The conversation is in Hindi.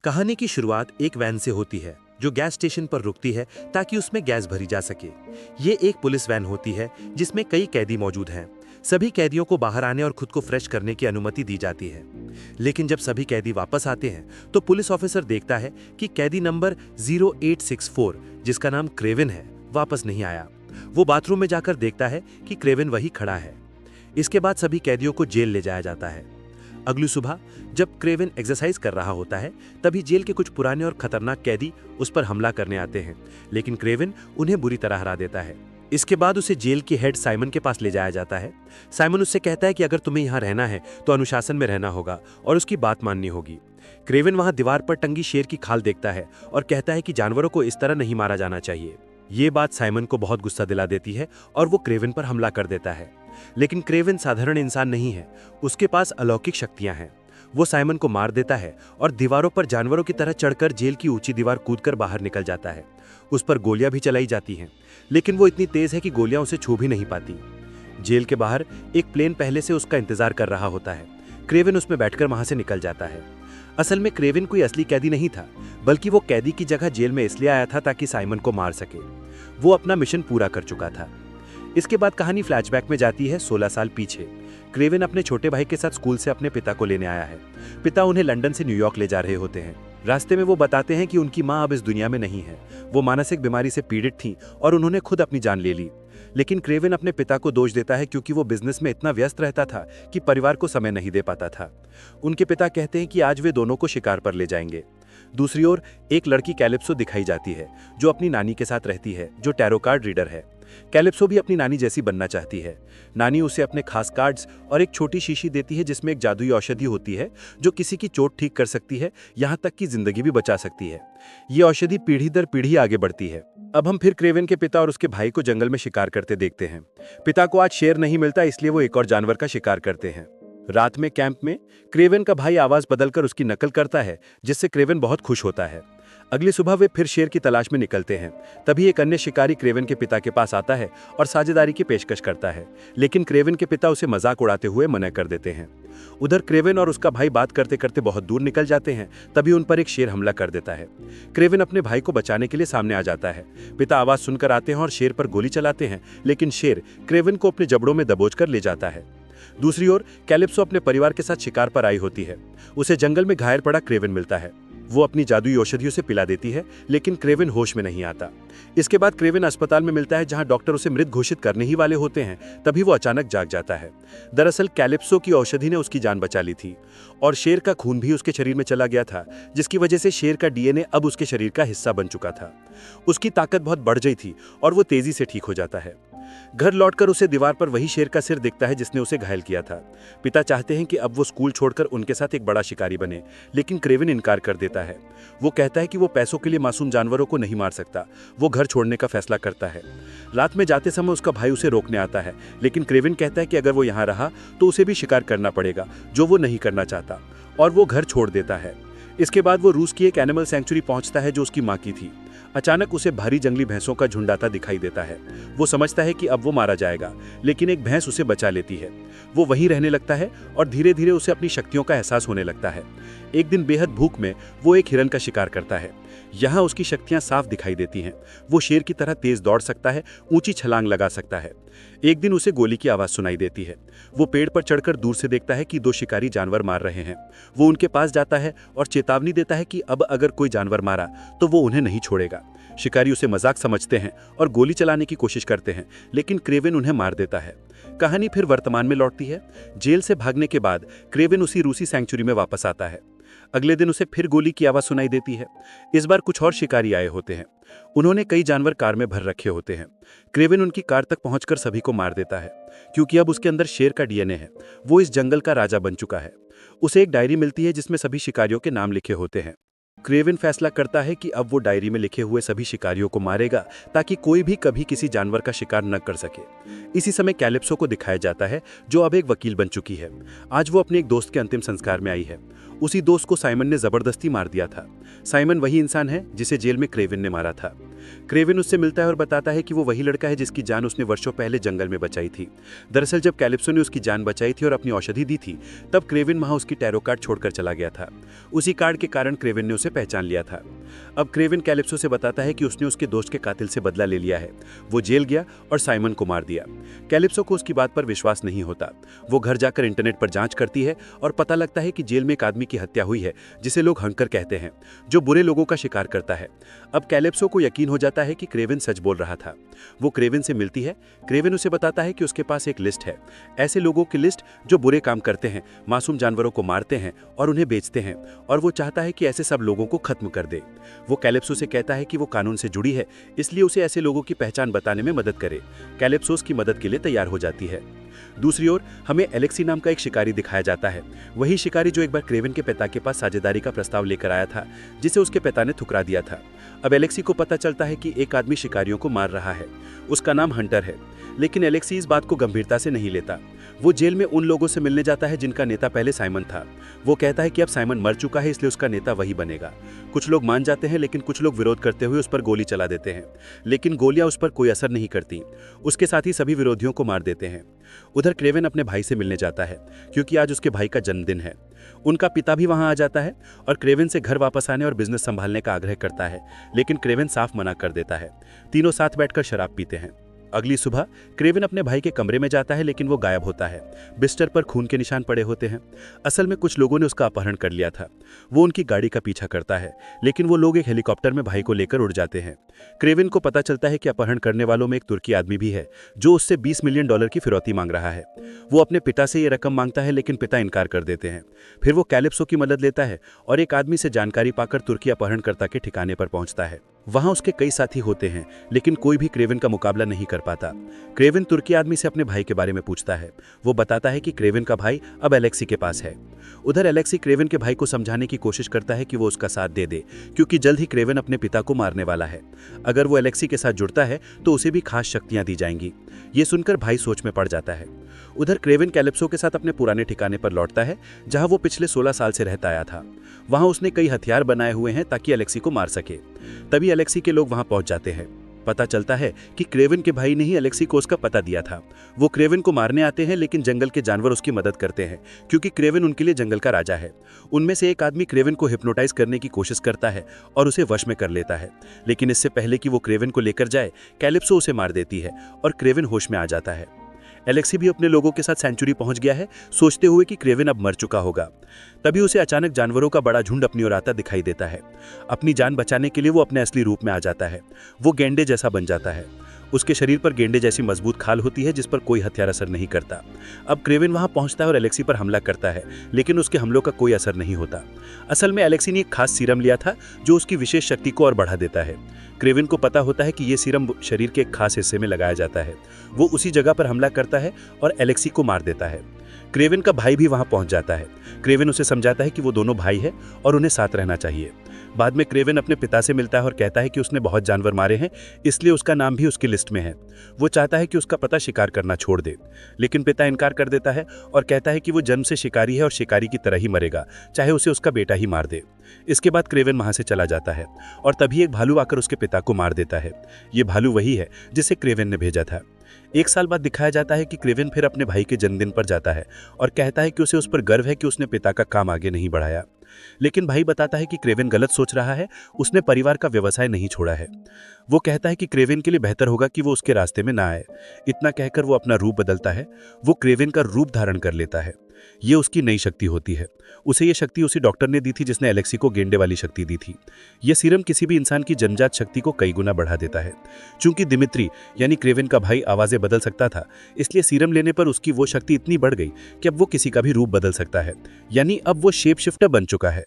कहानी की शुरुआत एक वैन से होती है जो गैस स्टेशन पर रुकती है ताकि उसमें गैस भरी जा सके। ये एक पुलिस वैन होती है जिसमें कई कैदी मौजूद हैं। सभी कैदियों को बाहर आने और खुद को फ्रेश करने की अनुमति दी जाती है। लेकिन जब सभी कैदी वापस आते हैं तो पुलिस ऑफिसर देखता है कि कैदी नंबर 0864, जिसका नाम क्रेविन है, वापस नहीं आया। वो बाथरूम में जाकर देखता है कि क्रेविन वही खड़ा है। इसके बाद सभी कैदियों को जेल ले जाया जाता है। अगली सुबह जब क्रेविन एक्सरसाइज कर रहा होता है तभी जेल के कुछ पुराने और खतरनाक कैदी उस पर हमला करने आते हैं, लेकिन क्रेविन उन्हें बुरी तरह हरा देता है। इसके बाद उसे जेल के हेड साइमन के पास ले जाया जाता है। साइमन उससे कहता है कि अगर तुम्हें यहाँ रहना है तो अनुशासन में रहना होगा और उसकी बात माननी होगी। क्रेविन वहाँ दीवार पर टंगी शेर की खाल देखता है और कहता है कि जानवरों को इस तरह नहीं मारा जाना चाहिए। ये बात साइमन को बहुत गुस्सा दिला देती है और वो क्रेविन पर हमला कर देता है। लेकिन क्रेविन साधारण इंसान नहीं है, उसके पास अलौकिक शक्तियां हैं। वो साइमन को मार देता है और दीवारों पर जानवरों की तरह चढ़कर जेल की ऊंची दीवार कूदकर बाहर निकल जाता है। उस पर गोलियां भी चलाई जाती हैं, लेकिन वो इतनी तेज है कि गोलियां उसे छू भी नहीं पाती। जेल के बाहर एक प्लेन पहले से उसका इंतजार कर रहा होता है। क्रेविन उसमें बैठकर वहां से निकल जाता है। असल में क्रेविन कोई असली कैदी नहीं था, बल्कि वो कैदी की जगह जेल में इसलिए आया था ताकि साइमन को मार सके। वो अपना मिशन पूरा कर चुका था। इसके बाद कहानी फ्लैशबैक में जाती है 16 साल पीछे। क्रेविन अपने छोटे भाई के साथ स्कूल से अपने पिता को लेने आया है। पिता उन्हें लंदन से न्यूयॉर्क ले जा रहे होते हैं। रास्ते में वो बताते हैं कि उनकी माँ अब इस दुनिया में नहीं है। वो मानसिक बीमारी से पीड़ित थीं और उन्होंने खुद अपनी जान ले ली। लेकिन क्रेविन अपने पिता को दोष देता है क्योंकि वो बिजनेस में इतना व्यस्त रहता था कि परिवार को समय नहीं दे पाता था। उनके पिता कहते हैं कि आज वे दोनों को शिकार पर ले जाएंगे। दूसरी ओर एक लड़की कैलिप्सो दिखाई जाती है जो अपनी नानी के साथ रहती है, जो टैरो कार्ड रीडर है। कैलिप्सो भी अपनी नानी जैसी बनना चाहती है। नानी उसे अपने खास कार्ड्स और एक छोटी शीशी देती है जिसमें एक जादुई औषधि होती है जो किसी की चोट ठीक कर सकती है, यहाँ तक कि जिंदगी भी बचा सकती है। ये औषधि पीढ़ी दर पीढ़ी आगे बढ़ती है। अब हम फिर क्रेविन के पिता और उसके भाई को जंगल में शिकार करते देखते हैं। पिता को आज शेर नहीं मिलता, इसलिए वो एक और जानवर का शिकार करते हैं। रात में कैंप में क्रेविन का भाई आवाज बदलकर उसकी नकल करता है, जिससे क्रेविन बहुत खुश होता है। अगली सुबह वे फिर शेर की तलाश में निकलते हैं। तभी एक अन्य शिकारी क्रेविन के पिता के पास आता है और साझेदारी की पेशकश करता है, लेकिन क्रेविन के पिता उसे मजाक उड़ाते हुए मना कर देते हैं। उधर क्रेविन और उसका भाई बात करते करते बहुत दूर निकल जाते हैं। तभी उन पर एक शेर हमला कर देता है। क्रेविन अपने भाई को बचाने के लिए सामने आ जाता है। पिता आवाज सुनकर आते हैं और शेर पर गोली चलाते हैं, लेकिन शेर क्रेविन को अपने जबड़ों में दबोच कर ले जाता है। दूसरी ओर कैलिप्सो अपने परिवार के साथ शिकार पर आई होती है। उसे जंगल में घायल पड़ा क्रेविन मिलता है। वो अपनी जादुई औषधियों से पिला देती है, लेकिन क्रेविन होश में नहीं आता। इसके बाद क्रेविन अस्पताल में मिलता है, जहां डॉक्टर उसे मृत घोषित करने ही वाले होते हैं। तभी वो अचानक जाग जाता है। दरअसल कैलिप्सो की औषधि ने उसकी जान बचा ली थी और शेर का खून भी उसके शरीर में चला गया था, जिसकी वजह से शेर का डीएनए अब उसके शरीर का हिस्सा बन चुका था। उसकी ताकत बहुत बढ़ गई थी और वो तेजी से ठीक हो जाता है। घर लौटकर उसे दीवार पर वही शेर का सिर दिखता है जिसने उसे घायल किया था। पिता चाहते हैं कि अब वो स्कूल छोड़कर उनके साथ एक बड़ा शिकारी बने, लेकिन क्रेविन इनकार कर देता है। वो कहता है कि वो पैसों के लिए मासूम जानवरों को नहीं मार सकता। वो घर छोड़ने का फैसला करता है। रात में जाते समय उसका भाई उसे रोकने आता है, लेकिन क्रेविन कहता है कि अगर वो यहाँ रहा तो उसे भी शिकार करना पड़ेगा, जो वो नहीं करना चाहता, और वो घर छोड़ देता है। इसके बाद वो रूस की एक एनिमल सेंचुरी पहुंचता है जो उसकी माँ की थी। अचानक उसे भारी जंगली भैंसों का झुंड आता दिखाई देता है। वो समझता है कि अब वो मारा जाएगा, लेकिन एक भैंस उसे बचा लेती है। वो वहीं रहने लगता है और धीरे धीरे उसे अपनी शक्तियों का एहसास होने लगता है। एक दिन बेहद भूख में वो एक हिरन का शिकार करता है। यहाँ उसकी शक्तियां साफ दिखाई देती हैं। वो शेर की तरह तेज दौड़ सकता है, ऊंची छलांग लगा सकता है। एक दिन उसे गोली की आवाज सुनाई देती है। वो पेड़ पर चढ़कर दूर से देखता है कि दो शिकारी जानवर मार रहे हैं। वो उनके पास जाता है और चेतावनी देता है कि अब अगर कोई जानवर मारा तो वो उन्हें नहीं छोड़ेगा। शिकारी उसे मजाक समझते हैं और गोली चलाने की कोशिश करते हैं, लेकिन क्रेविन उन्हें मार देता है। कहानी फिर वर्तमान में लौटती है। जेल से भागने के बाद क्रेविन उसी रूसी सेंचुरी में वापस आता है। अगले दिन उसे फिर गोली की आवाज सुनाई देती है। इस बार कुछ और शिकारी आए होते हैं। उन्होंने कई जानवर कार में भर रखे होते हैं। क्रेविन उनकी कार तक पहुंचकर सभी को मार देता है, क्योंकि अब उसके अंदर शेर का डीएनए है। वो इस जंगल का राजा बन चुका है। उसे एक डायरी मिलती है जिसमें सभी शिकारियों के नाम लिखे होते हैं। क्रेविन फैसला करता है कि अब वो डायरी में लिखे हुए सभी शिकारियों को मारेगा, ताकि कोई भी कभी किसी जानवर का शिकार न कर सके। इसी समय कैलिप्सो को दिखाया जाता है, जो अब एक वकील बन चुकी है। आज वो अपने एक दोस्त के अंतिम संस्कार में आई है। उसी दोस्त को साइमन ने जबरदस्ती मार दिया था। साइमन वही इंसान है जिसे जेल में क्रेविन ने मारा था। क्रेविन उससे मिलता है और बताता है कि वो वही लड़का है जिसकी जान उसने वर्षों पहले जंगल में बचाई थी। दरअसल जब कैलिप्सो ने उसकी जान बचाई थी और अपनी औषधि दी थी, तब क्रेविन वहां उसकी टैरो कार्ड छोड़कर चला गया था। उसी कार्ड के कारण क्रेविन ने उसे पहचान लिया था। अब क्रेविन कैलिप्सो से बताता है कि उसने उसके दोस्त के कातिल से बदला ले लिया है। वो जेल गया और साइमन को मार दिया। कैलिप्सो को उसकी बात पर विश्वास नहीं होता। वो घर जाकर इंटरनेट पर जांच करती है और पता लगता है कि जेल में एक आदमी की हत्या हुई है जिसे लोग हंकर कहते हैं, जो बुरे लोगों का शिकार करता है। अब कैलिप्सो को यकीन हो जाता है कि क्रेविन सच बोल रहा था। वो क्रेविन से मिलती है। क्रेविन उसे बताता है कि उसके पास एक लिस्ट है, ऐसे लोगों की लिस्ट जो बुरे काम करते हैं, मासूम जानवरों को मारते हैं और उन्हें बेचते हैं, और वो चाहता है कि ऐसे सब लोगों को खत्म कर दे। वो कैलिप्सो से कहता है कि वो कानून से जुड़ी है, इसलिए उसे ऐसे लोगों की पहचान बताने में मदद करे। कैलिप्सो उसकी मदद के लिए तैयार हो जाती है। दूसरी ओर हमें एलेक्सी नाम का एक शिकारी दिखाया जाता है। वही शिकारी जो एक बार क्रेविन के पिता के पास साझेदारी का प्रस्ताव लेकर आया था, जिसे उसके पिता ने ठुकरा दिया था। अब एलेक्सी को पता चलता है कि एक आदमी शिकारियों को मार रहा है। उसका नाम हंटर है, लेकिन एलेक्सी इस बात को गंभीरता से नहीं लेता। वो जेल में उन लोगों से मिलने जाता है जिनका नेता पहले साइमन था। वो कहता है कि अब साइमन मर चुका है, इसलिए उसका नेता वही बनेगा। कुछ लोग मान जाते हैं, लेकिन कुछ लोग विरोध करते हुए उस पर गोली चला देते हैं, लेकिन गोलियां उस पर कोई असर नहीं करती। उसके साथ ही सभी विरोधियों को मार देते हैं। उधर क्रेविन अपने भाई से मिलने जाता है, क्योंकि आज उसके भाई का जन्मदिन है। उनका पिता भी वहां आ जाता है और क्रेविन से घर वापस आने और बिजनेस संभालने का आग्रह करता है, लेकिन क्रेविन साफ मना कर देता है। तीनों साथ बैठकर शराब पीते हैं। अगली सुबह क्रेविन अपने भाई के कमरे में जाता है, लेकिन वो गायब होता है। बिस्तर पर खून के निशान पड़े होते हैं। असल में कुछ लोगों ने उसका अपहरण कर लिया था। वो उनकी गाड़ी का पीछा करता है, लेकिन वो लोग एक हेलीकॉप्टर में भाई को लेकर उड़ जाते हैं। क्रेविन को पता चलता है कि अपहरण करने वालों में एक तुर्की आदमी भी है, जो उससे $20 मिलियन की फिरौती मांग रहा है। वो अपने पिता से ये रकम मांगता है, लेकिन पिता इनकार कर देते हैं। फिर वो कैलिप्सो की मदद लेता है और एक आदमी से जानकारी पाकर तुर्की अपहरणकर्ता के ठिकाने पर पहुंचता है। वहां उसके कई साथी होते हैं, लेकिन कोई भी क्रेविन का मुकाबला नहीं कर पाता। क्रेविन तुर्की आदमी से अपने भाई के बारे में पूछता है। वो बताता है कि क्रेविन का भाई अब एलेक्सी के पास है। उधर एलेक्सी क्रेविन के भाई को समझाने की कोशिश करता है कि वो उसका साथ दे दे, क्योंकि जल्द ही क्रेविन अपने पिता को मारने वाला है। अगर वो एलेक्सी के साथ जुड़ता है तो उसे भी खास शक्तियां दी जाएंगी। ये सुनकर भाई सोच में पड़ जाता है। उधर क्रेविन कैलिप्सो के साथ अपने पुराने ठिकाने पर लौटता है, जहां वो पिछले 16 साल से रहता आया था। वहां उसने कई हथियार बनाए हुए हैं ताकि एलेक्सी को मार सके। तभी एलेक्सी के लोग वहां पहुंच जाते हैं। पता चलता है कि क्रेविन के भाई ने ही एलेक्सी को उसका पता दिया था। वो क्रेविन को मारने आते हैं, लेकिन जंगल के जानवर उसकी मदद करते हैं, क्योंकि क्रेविन उनके लिए जंगल का राजा है। उनमें से एक आदमी क्रेविन को हिप्नोटाइज करने की कोशिश करता है और उसे वश में कर लेता है, लेकिन इससे पहले कि वो क्रेविन को लेकर जाए, कैलिप्सो उसे मार देती है और क्रेविन होश में आ जाता है। एलेक्सी भी अपने लोगों के साथ सेंचुरी पहुंच गया है, सोचते हुए कि क्रेविन अब मर चुका होगा। तभी उसे अचानक जानवरों का बड़ा झुंड अपनी ओर आता दिखाई देता है। अपनी जान बचाने के लिए वो अपने असली रूप में आ जाता है। वो गेंडे जैसा बन जाता है। उसके शरीर पर गेंडे जैसी मजबूत खाल होती है, जिस पर कोई हथियार असर नहीं करता। अब क्रेविन वहां पहुंचता है और एलेक्सी पर हमला करता है, लेकिन उसके हमलों का कोई असर नहीं होता। असल में एलेक्सी ने एक खास सीरम लिया था, जो उसकी विशेष शक्ति को और बढ़ा देता है। क्रेविन को पता होता है कि यह सीरम शरीर के एक खास हिस्से में लगाया जाता है। वो उसी जगह पर हमला करता है और एलेक्सी को मार देता है। क्रेविन का भाई भी वहां पहुंच जाता है। क्रेविन उसे समझाता है कि वो दोनों भाई हैं और उन्हें साथ रहना चाहिए। बाद में क्रेविन अपने पिता से मिलता है और कहता है कि उसने बहुत जानवर मारे हैं, इसलिए उसका नाम भी उसकी लिस्ट में है। वो चाहता है कि उसका पता शिकार करना छोड़ दे, लेकिन पिता इनकार कर देता है और कहता है कि वो जन्म से शिकारी है और शिकारी की तरह ही मरेगा, चाहे उसे उसका बेटा ही मार दे। इसके बाद क्रेविन वहां से चला जाता है और तभी एक भालू आकर उसके पिता को मार देता है। ये भालू वही है जिसे क्रेविन ने भेजा था। 1 साल बाद दिखाया जाता है कि क्रेविन फिर अपने भाई के जन्मदिन पर जाता है और कहता है कि उसे उस पर गर्व है कि उसने पिता का काम आगे नहीं बढ़ाया। लेकिन भाई बताता है कि क्रेविन गलत सोच रहा है, उसने परिवार का व्यवसाय नहीं छोड़ा है। वो कहता है कि क्रेविन के लिए बेहतर होगा कि वो उसके रास्ते में ना आए। इतना कहकर वो अपना रूप बदलता है। वो क्रेविन का रूप धारण कर लेता है। ये उसकी नई शक्ति होती है। उसे ये शक्ति उसी डॉक्टर ने दी थी जिसने एलेक्सी को गेंडे वाली शक्ति दी थी। यह सीरम किसी भी इंसान की जन्मजात शक्ति को कई गुना बढ़ा देता है। चूंकि दिमित्री यानी क्रेविन का भाई आवाजें बदल सकता था, इसलिए सीरम लेने पर उसकी वो शक्ति इतनी बढ़ गई कि अब वो किसी का भी रूप बदल सकता है। यानी अब वो शेप शिफ्टर बन चुका है।